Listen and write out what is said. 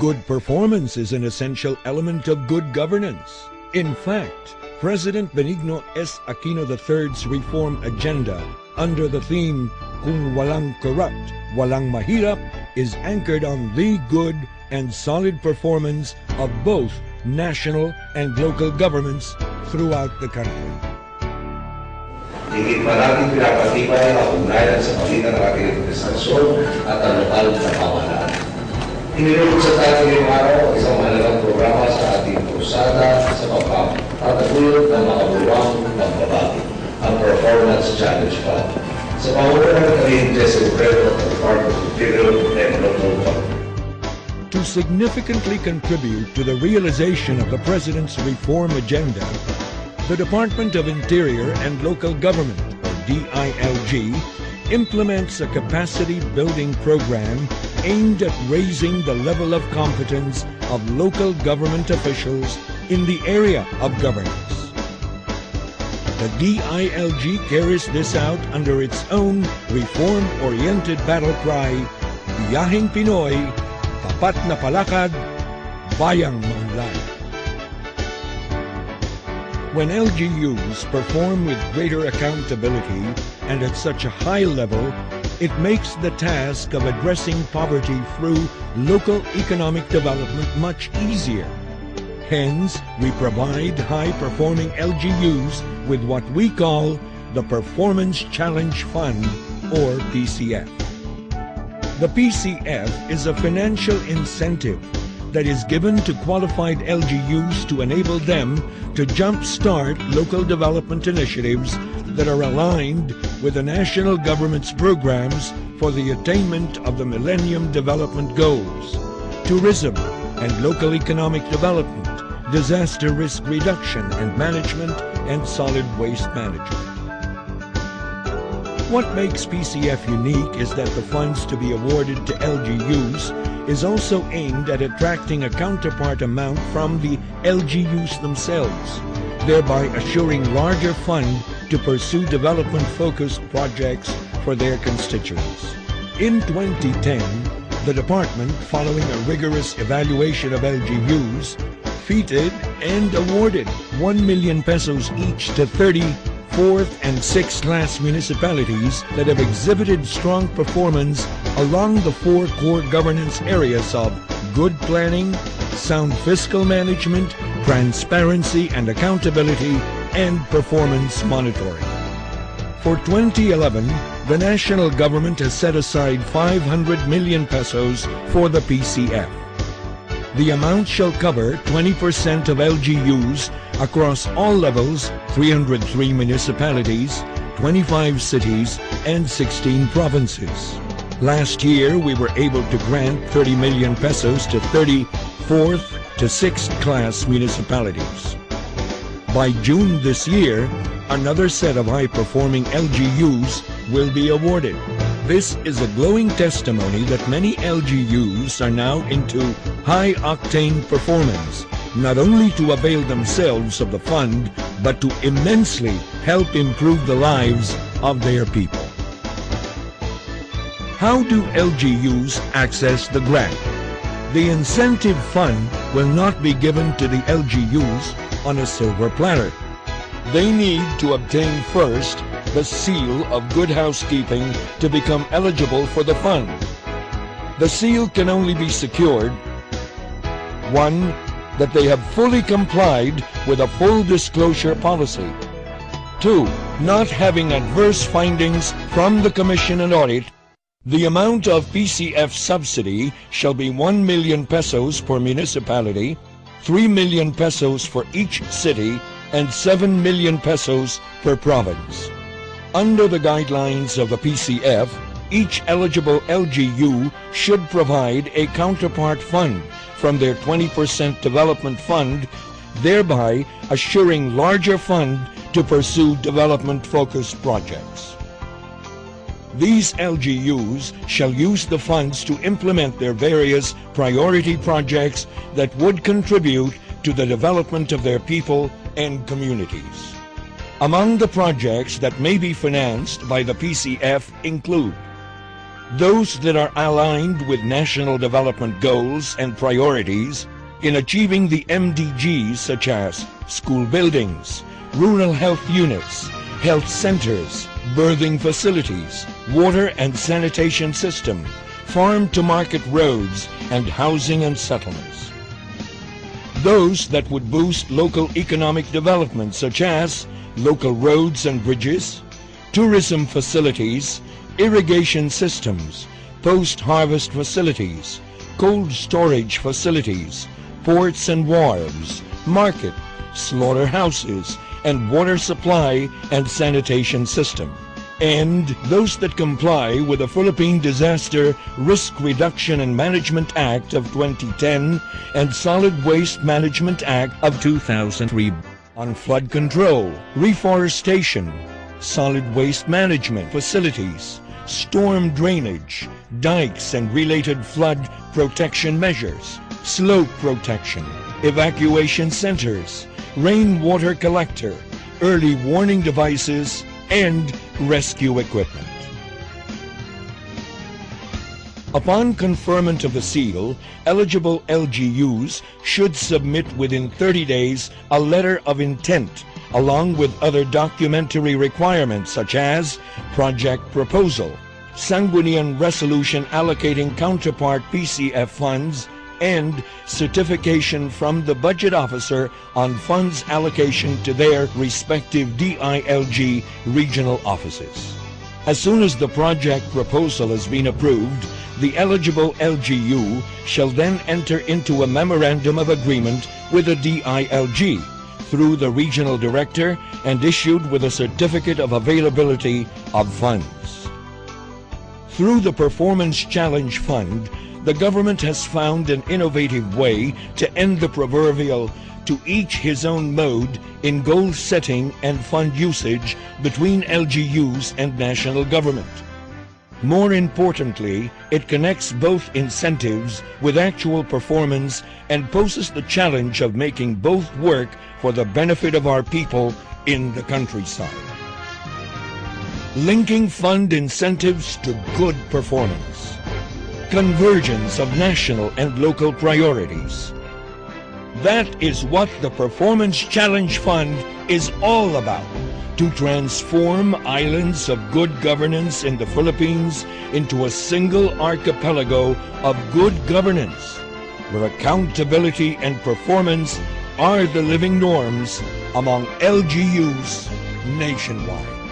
Good performance is an essential element of good governance. In fact, President Benigno S. Aquino III's reform agenda under the theme, Kung Walang Corrupt, Walang Mahirap, is anchored on the good and solid performance of both national and local governments throughout the country. Higit pa natin pinapatibay ang ugnayan sa pagitan ng ating administrasyon at ang lokal na pamahalaan. Inilulog sa tayo ngayong araw ang isang mahalagang programa sa ating krusada sa pagpapataguyod ng makabuluhang pagbabago, ang Performance Challenge Fund. Sa pamumuno ng kanina Jesse Obrero at Department of Federal and Local Government. To significantly contribute to the realization of the President's reform agenda, the Department of Interior and Local Government, or DILG, implements a capacity-building program aimed at raising the level of competence of local government officials in the area of governance. The DILG carries this out under its own reform-oriented battle cry, Biyaheng Pinoy, Tapat na Palakad, Bayang Maunlad. When LGUs perform with greater accountability and at such a high level, it makes the task of addressing poverty through local economic development much easier. Hence, we provide high-performing LGUs with what we call the Performance Challenge Fund, or PCF. The PCF is a financial incentive that is given to qualified LGUs to enable them to jumpstart local development initiatives that are aligned with the national government's programs for the attainment of the Millennium Development Goals, tourism and local economic development, disaster risk reduction and management, and solid waste management. What makes PCF unique is that the funds to be awarded to LGUs is also aimed at attracting a counterpart amount from the LGUs themselves, thereby assuring larger fund to pursue development-focused projects for their constituents. In 2010, the department, following a rigorous evaluation of LGUs, feted and awarded 1 million pesos each to 30 4th and 6th class municipalities that have exhibited strong performance along the 4 core governance areas of good planning, sound fiscal management, transparency and accountability, and performance monitoring. For 2011, the national government has set aside 500 million pesos for the PCF. The amount shall cover 20% of LGUs across all levels, 303 municipalities, 25 cities, and 16 provinces. Last year, we were able to grant 30 million pesos to 34th to 6th class municipalities. By June this year, another set of high-performing LGUs will be awarded. This is a glowing testimony that many LGUs are now into high-octane performance, not only to avail themselves of the fund, but to immensely help improve the lives of their people. How do LGUs access the grant? The incentive fund will not be given to the LGUs on a silver platter. They need to obtain first the seal of good housekeeping to become eligible for the fund. The seal can only be secured, 1, that they have fully complied with a full disclosure policy. 2, not having adverse findings from the Commission and Audit. The amount of PCF subsidy shall be 1 million pesos per municipality, 3 million pesos for each city, and 7 million pesos per province. Under the guidelines of the PCF, each eligible LGU should provide a counterpart fund from their 20% development fund, thereby assuring larger fund to pursue development-focused projects. These LGUs shall use the funds to implement their various priority projects that would contribute to the development of their people and communities. Among the projects that may be financed by the PCF include those that are aligned with national development goals and priorities in achieving the MDGs such as school buildings, rural health units, health centers, birthing facilities, water and sanitation system, farm-to-market roads, and housing and settlements. Those that would boost local economic development such as local roads and bridges, tourism facilities, irrigation systems, post-harvest facilities, cold storage facilities, ports and wharves, market, slaughterhouses, and water supply and sanitation system. And those that comply with the Philippine Disaster Risk Reduction and Management Act of 2010 and Solid Waste Management Act of 2003 on flood control, reforestation, solid waste management facilities, storm drainage, dikes and related flood protection measures, slope protection, evacuation centers, rainwater collector, early warning devices, and rescue equipment. Upon conferment of the seal, eligible LGUs should submit within 30 days a letter of intent along with other documentary requirements such as project proposal, sanguinean resolution allocating counterpart PCF funds, and certification from the budget officer on funds allocation to their respective DILG regional offices. As soon as the project proposal has been approved, the eligible LGU shall then enter into a memorandum of agreement with the DILG through the regional director and issued with a certificate of availability of funds. Through the Performance Challenge Fund, the government has found an innovative way to end the proverbial to each his own mode in goal setting and fund usage between LGUs and national government. More importantly, it connects both incentives with actual performance and poses the challenge of making both work for the benefit of our people in the countryside. Linking fund incentives to good performance. Convergence of national and local priorities. That is what the Performance Challenge Fund is all about, to transform islands of good governance in the Philippines into a single archipelago of good governance, where accountability and performance are the living norms among LGUs nationwide.